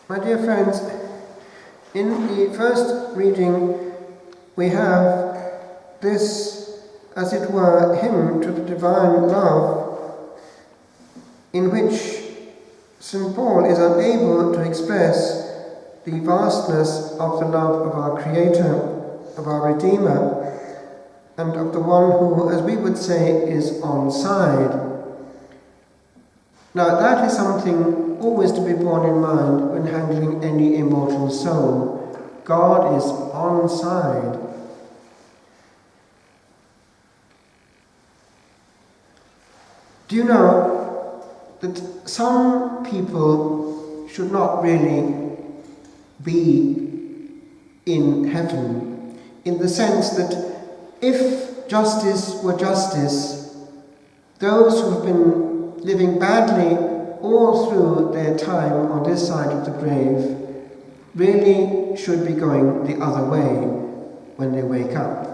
My dear friends, in the first reading we have this, as it were, hymn to the divine love, in which St. Paul is unable to express the vastness of the love of our Creator, of our Redeemer, and of the one who, as we would say, is on side. Now that is something always to be borne in mind when handling any immortal soul. God is on side. Do you know that some people should not really be in heaven, in the sense that if justice were justice, those who have been living badly all through their time on this side of the grave really should be going the other way when they wake up.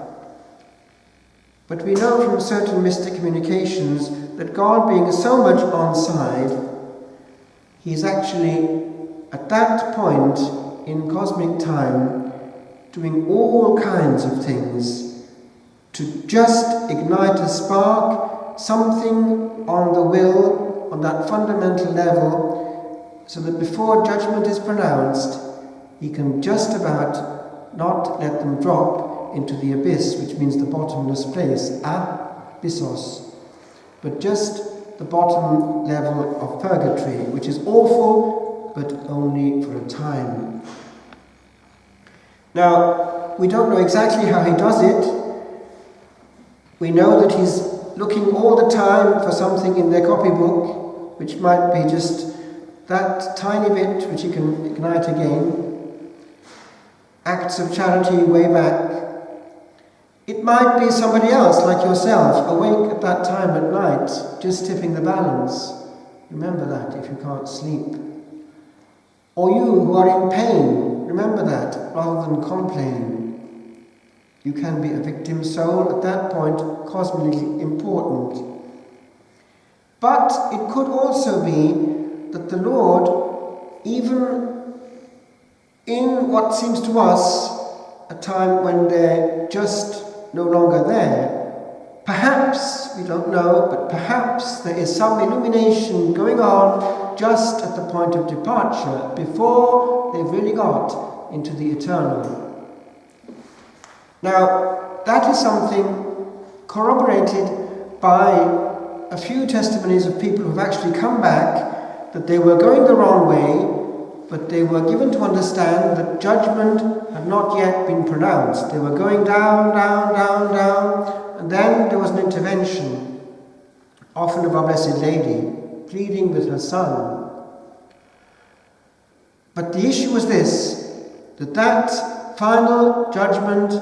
But we know from certain mystic communications that God, being so much on side, He is actually at that point in cosmic time doing all kinds of things to just ignite a spark, something on the will, on that fundamental level, so that before judgment is pronounced, He can just about not let them drop into the abyss, which means the bottomless place, abyssos, but just the bottom level of purgatory, which is awful, but only for a time. Now, we don't know exactly how He does it. We know that He's looking all the time for something in their copybook, which might be just that tiny bit which He can ignite again. Acts of charity way back. It might be somebody else like yourself, awake at that time at night, just tipping the balance. Remember that if you can't sleep. Or you who are in pain, remember that, rather than complaining. You can be a victim soul at that point, cosmically important. But it could also be that the Lord, even in what seems to us a time when they're just no longer there, perhaps, we don't know, but perhaps there is some illumination going on just at the point of departure, before they've really got into the eternal. Now, that is something corroborated by a few testimonies of people who've actually come back, that they were going the wrong way, but they were given to understand that judgment had not yet been pronounced. They were going down, down, down, down, and then there was an intervention, often of Our Blessed Lady, pleading with her Son. But the issue was this, that final judgment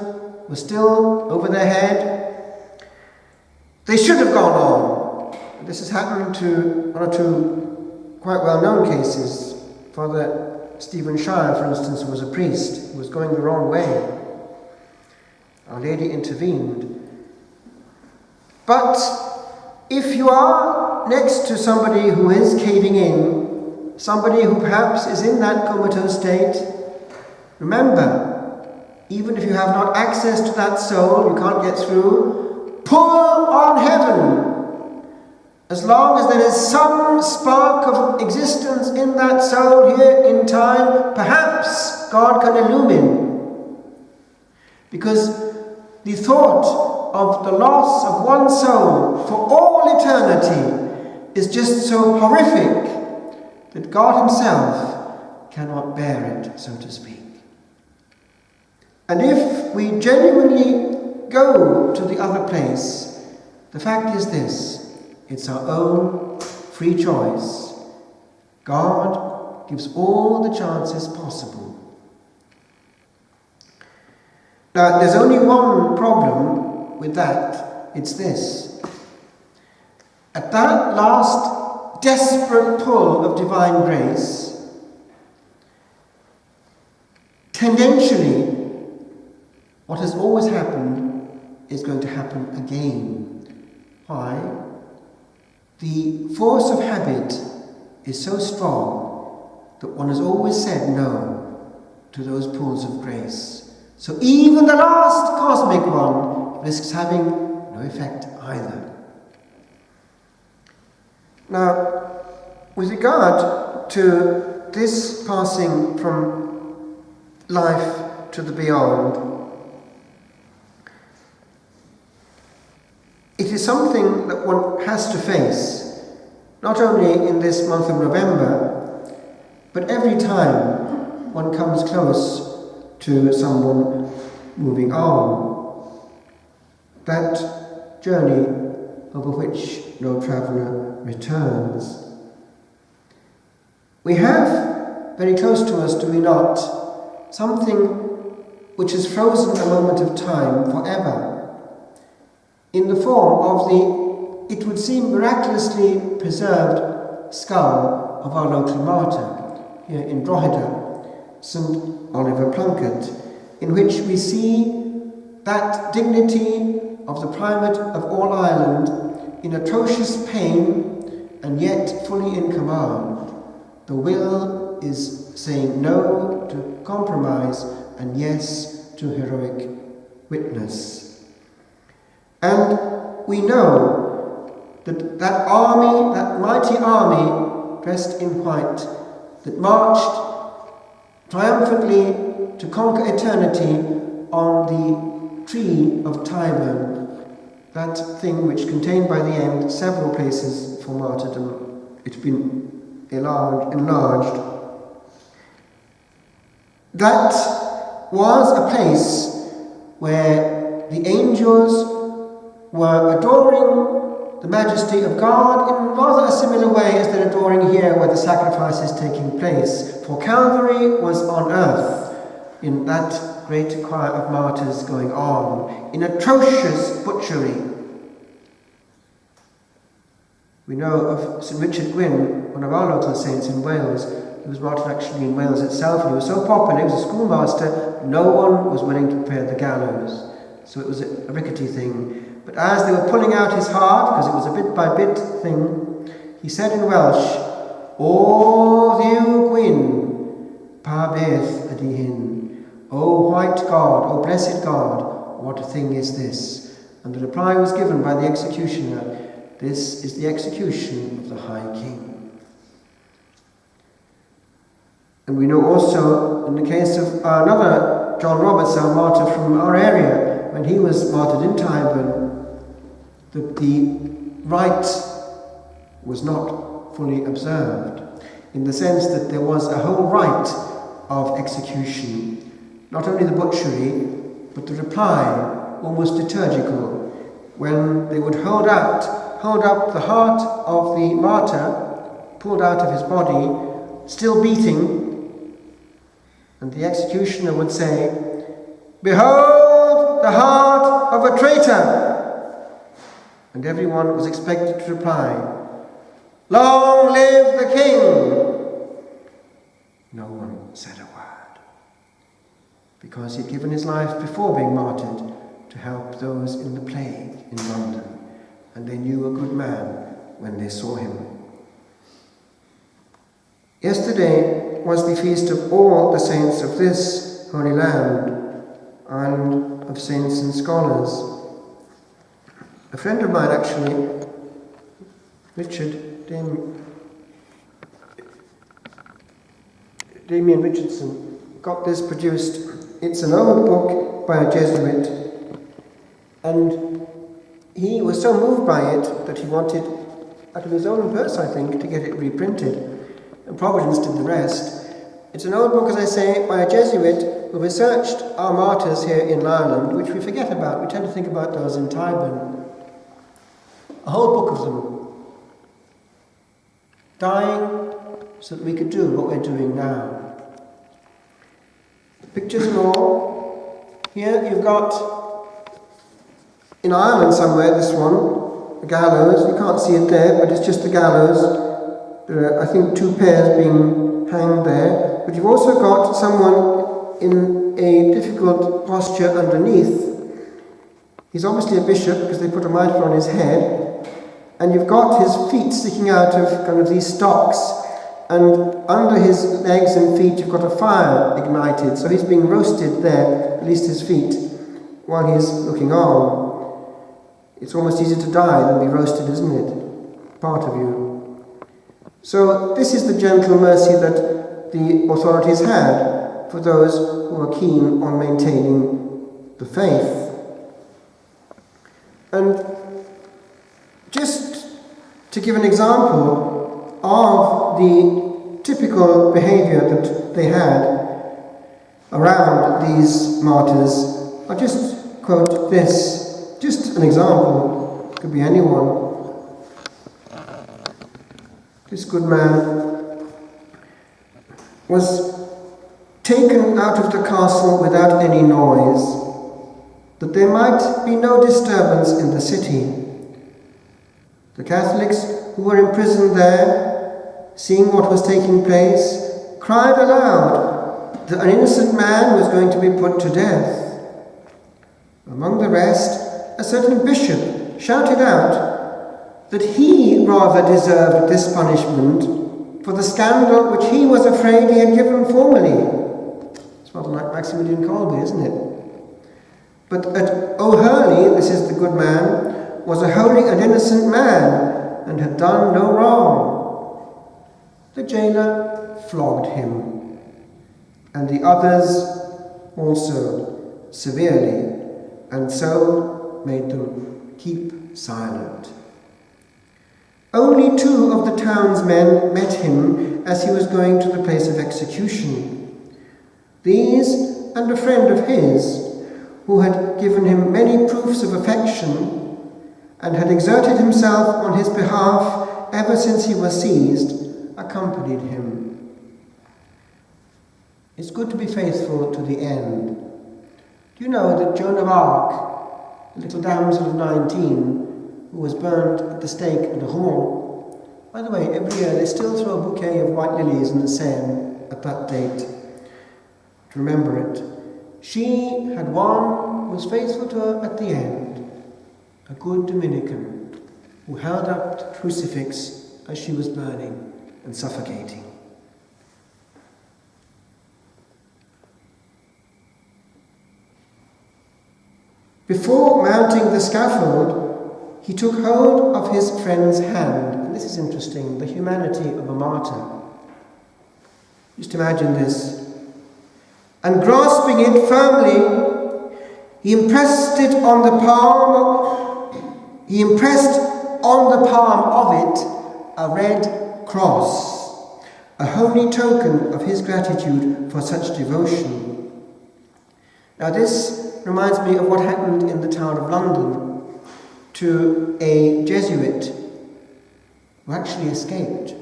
was still over their head. They should have gone on. This has happened to one or two quite well-known cases. Father Stephen Shire, for instance, who was a priest, who was going the wrong way. Our Lady intervened. But if you are next to somebody who is caving in, somebody who perhaps is in that comatose state, remember, even if you have not access to that soul, you can't get through, pull on heaven. As long as there is some spark of existence in that soul here in time, perhaps God can illumine. Because the thought of the loss of one soul for all eternity is just so horrific that God Himself cannot bear it, so to speak. And if we genuinely go to the other place, the fact is this: it's our own free choice. God gives all the chances possible. Now, there's only one problem with that. It's this. At that last desperate pull of divine grace, tendentially, what has always happened is going to happen again. Why? The force of habit is so strong that one has always said no to those pools of grace. So even the last cosmic one risks having no effect either. Now, with regard to this passing from life to the beyond, it is something that one has to face, not only in this month of November, but every time one comes close to someone moving on. That journey over which no traveller returns. We have very close to us, do we not, something which has frozen a moment of time forever, in the form of the, it would seem, miraculously preserved skull of our local martyr here in Drogheda, St. Oliver Plunkett, in which we see that dignity of the Primate of all Ireland in atrocious pain and yet fully in command. The will is saying no to compromise and yes to heroic witness. And we know that that army, that mighty army dressed in white, that marched triumphantly to conquer eternity on the tree of Tyburn, that thing which contained by the end several places for martyrdom. It's been enlarged. That was a place where the angels were adoring the majesty of God in rather a similar way as they're adoring here where the sacrifice is taking place. For Calvary was on earth in that great choir of martyrs going on, in atrocious butchery. We know of St. Richard Gwynn, one of our local saints in Wales. He was martyred actually in Wales itself, and he was so popular, he was a schoolmaster, no one was willing to prepare the gallows. So it was a rickety thing. But as they were pulling out his heart, because it was a bit by bit thing, he said in Welsh, "O Dduw Gwyn, pa beth ydy hyn? O white God, O blessed God, what a thing is this?" And the reply was given by the executioner, "This is the execution of the High King." And we know also, in the case of another John Roberts, our martyr from our area, when he was martyred in Tyburn, that the rite was not fully observed, in the sense that there was a whole rite of execution, not only the butchery, but the reply, almost liturgical, when they would hold up the heart of the martyr, pulled out of his body, still beating, and the executioner would say, "Behold the heart of a traitor!" And everyone was expected to reply, "Long live the King!" No one said a word, because he'd given his life before being martyred to help those in the plague in London, and they knew a good man when they saw him. Yesterday was the feast of all the saints of this Holy Land, island of saints and scholars. A friend of mine, actually, Damien Richardson, got this produced. It's an old book by a Jesuit, and he was so moved by it that he wanted, out of his own purse, I think, to get it reprinted, and Providence did the rest. It's an old book, as I say, by a Jesuit who researched our martyrs here in Ireland, which we forget about. We tend to think about those in Tyburn. A whole book of them, dying so that we could do what we're doing now. Pictures and all. Here you've got, in Ireland somewhere, this one, a gallows. You can't see it there, but it's just a gallows. There are, I think, 2 pairs being hanged there. But you've also got someone in a difficult posture underneath. He's obviously a bishop because they put a mitre on his head. And you've got his feet sticking out of kind of these stocks. and under his legs and feet you've got a fire ignited, so he's being roasted there, at least his feet, while he's looking on. It's almost easier to die than be roasted, isn't it? Part of you. So this is the gentle mercy that the authorities had for those who were keen on maintaining the faith. And just to give an example of the typical behavior that they had around these martyrs, I'll just quote this, just an example, could be anyone. This good man was taken out of the castle without any noise, that there might be no disturbance in the city. The Catholics who were imprisoned there, seeing what was taking place, cried aloud that an innocent man was going to be put to death. Among the rest, a certain bishop shouted out that he rather deserved this punishment for the scandal which he was afraid he had given formerly. It's rather like Maximilian Kolbe, isn't it? But at O'Hurley, this is the good man, was a holy and innocent man and had done no wrong. The jailer flogged him, and the others also severely, and so made them keep silent. Only 2 of the town's men met him as he was going to the place of execution. These and a friend of his, who had given him many proofs of affection and had exerted himself on his behalf ever since he was seized, accompanied him. It's good to be faithful to the end. Do you know that Joan of Arc, the little damsel of 19, who was burned at the stake at Rouen, by the way, every year they still throw a bouquet of white lilies in the Seine at that date to remember it. She had one who was faithful to her at the end, a good Dominican who held up the crucifix as she was burning and suffocating. Before mounting the scaffold, he took hold of his friend's hand. And this is interesting, the humanity of a martyr. Just imagine this. And grasping it firmly, he impressed on the palm of it a red cross, a holy token of his gratitude for such devotion. Now this reminds me of what happened in the Tower of London to a Jesuit who actually escaped.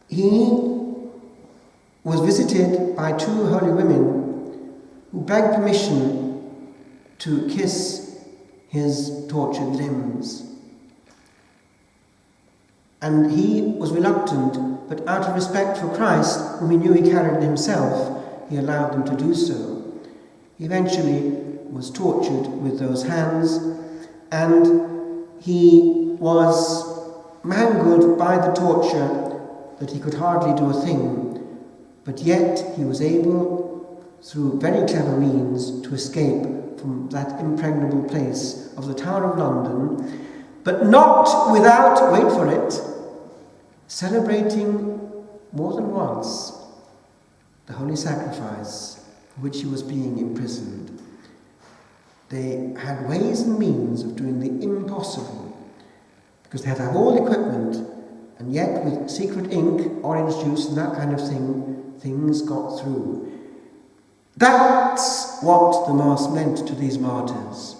He was visited by 2 holy women who begged permission to kiss his tortured limbs. And he was reluctant, but out of respect for Christ, whom he knew he carried in himself, he allowed them to do so. He eventually was tortured with those hands, and he was mangled by the torture that he could hardly do a thing, but yet he was able, through very clever means, to escape from that impregnable place of the Tower of London, but not without, wait for it, celebrating more than once the holy sacrifice for which he was being imprisoned. They had ways and means of doing the impossible, because they had to have all the equipment, and yet with secret ink, orange juice and that kind of thing, things got through. That's what the Mass meant to these martyrs.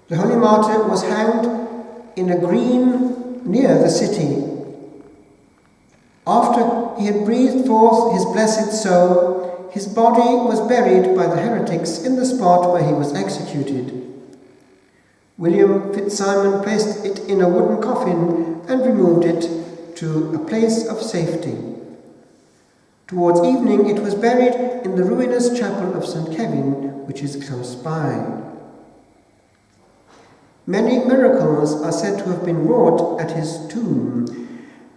The holy martyr was hanged in a green near the city. After he had breathed forth his blessed soul, his body was buried by the heretics in the spot where he was executed. William Fitzsimon placed it in a wooden coffin and removed it to a place of safety. Towards evening it was buried in the ruinous chapel of St. Kevin, which is close by. Many miracles are said to have been wrought at his tomb,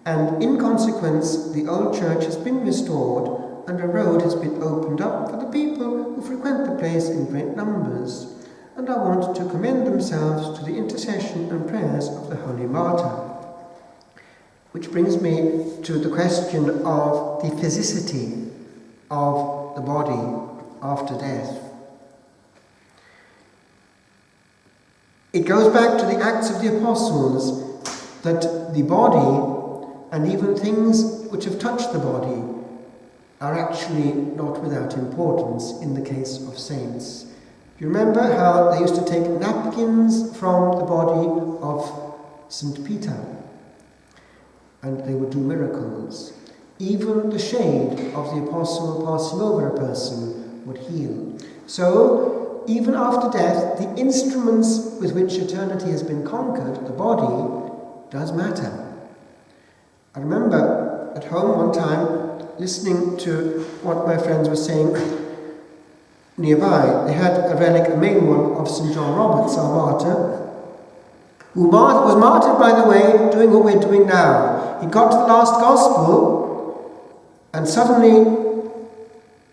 and in consequence the old church has been restored and a road has been opened up for the people who frequent the place in great numbers, and are wont to commend themselves to the intercession and prayers of the holy martyr. Which brings me to the question of the physicity of the body after death. It goes back to the Acts of the Apostles that the body and even things which have touched the body are actually not without importance in the case of saints. Do you remember how they used to take napkins from the body of St. Peter? And they would do miracles. Even the shade of the apostle passing over a person would heal. So, even after death, the instruments with which eternity has been conquered, the body, does matter. I remember at home one time listening to what my friends were saying nearby. They had a relic, a main one, of St. John Roberts, our martyr, who was martyred, by the way, doing what we're doing now. He got to the last gospel, and suddenly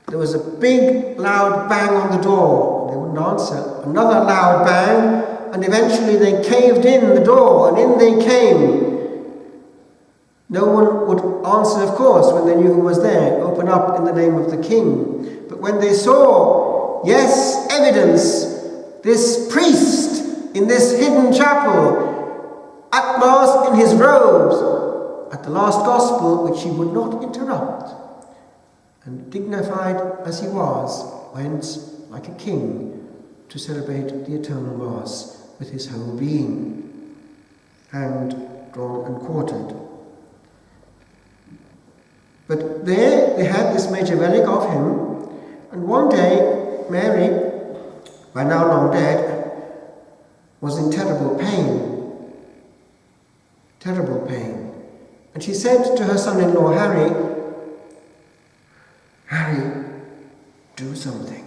there was a big, loud bang on the door. They wouldn't answer. Another loud bang, and eventually they caved in the door, and in they came. No one would answer, of course, when they knew who was there. Open up in the name of the King. But when they saw, yes, evidence, this priest in this hidden chapel, at Mass in his robes, at the last Gospel, which he would not interrupt, and dignified as he was, went like a king to celebrate the eternal Mass with his whole being, hanged, drawn and quartered. But there they had this major relic of him, and one day Mary, by now long dead, was in terrible pain. Terrible pain. And she said to her son-in-law, Harry, do something.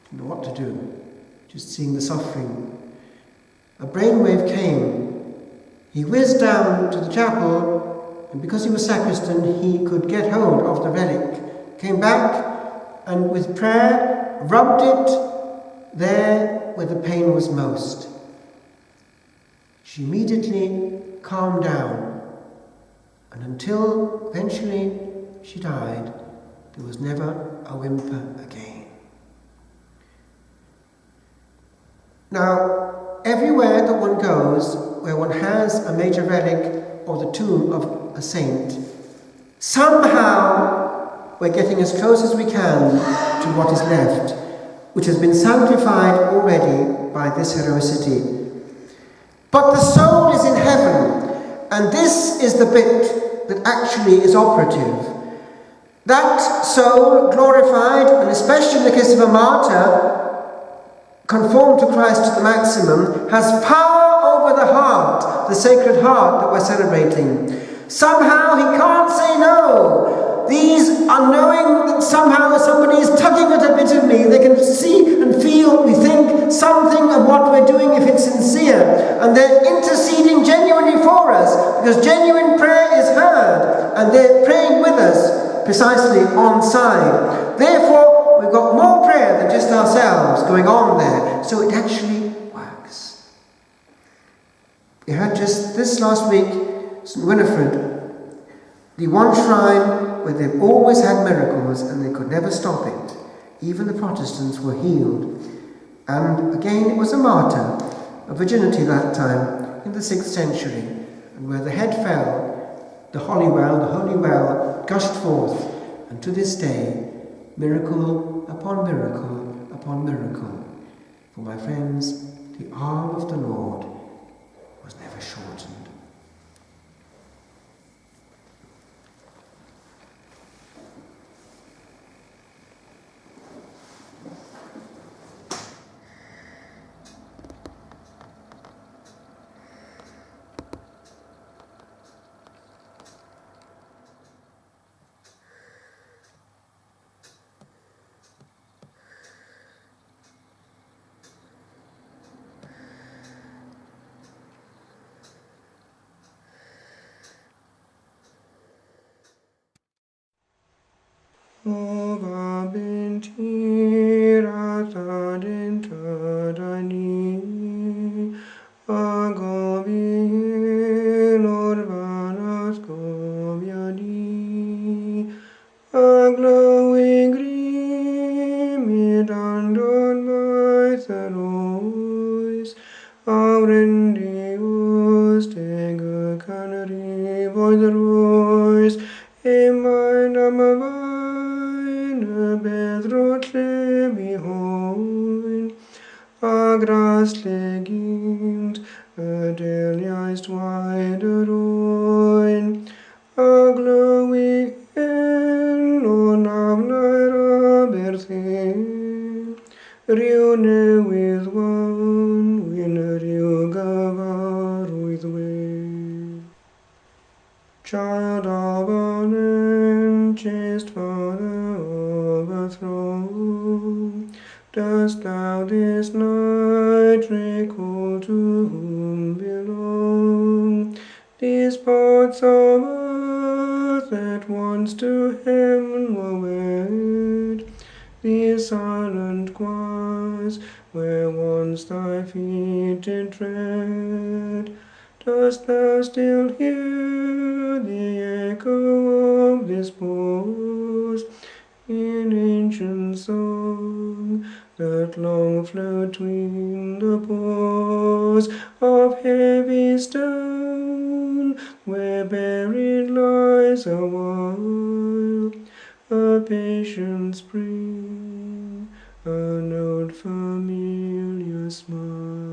Didn't know what to do. Just seeing the suffering. A brainwave came. He whizzed down to the chapel, and because he was sacristan, he could get hold of the relic. Came back, and with prayer, rubbed it there where the pain was most. She immediately calmed down, and until eventually she died, there was never a whimper again. Now, everywhere that one goes, where one has a major relic or the tomb of a saint, somehow we're getting as close as we can to what is left, which has been sanctified already by this heroicity. But the soul is in heaven, and this is the bit that actually is operative. That soul, glorified, and especially in the case of a martyr, conformed to Christ to the maximum, has power over the heart, the sacred heart that we're celebrating. Somehow he can't say no. These are knowing that somehow somebody is tugging at a bit of me. They can see and feel, we think, something of what we're doing if it's sincere. And they're interceding genuinely for us, because genuine prayer is heard, and they're praying with us, precisely on side. Therefore, we've got more prayer than just ourselves going on there. So it actually works. We had just this last week, St. Winifred, the one shrine where they've always had miracles and they could never stop it. Even the Protestants were healed. And again, it was a martyr, a virginity that time, in the 6th century. And where the head fell, the holy well gushed forth. And to this day, miracle upon miracle upon miracle. For my friends, the arm of the Lord was never shortened. Ova bintira tadinta dani, agobin urbanas gobiani, agloing grimid andon mytherois, aurendius tege canary voiderois, mein amavine bedrotle behoin, agras legint, adeliaist weideroin, aglowi en non amnaira berthin, riune with one, winner you gavar with way. Child of an chaste father of a throne, dost thou this night recall to whom belong these parts of earth that once to heaven were wed, these silent choirs where once thy feet did tread? Dost thou still hear the echo of this pause in ancient song that long flowed 'tween the pores of heavy stone, where buried lies a while a patient spring, an old familiar smile?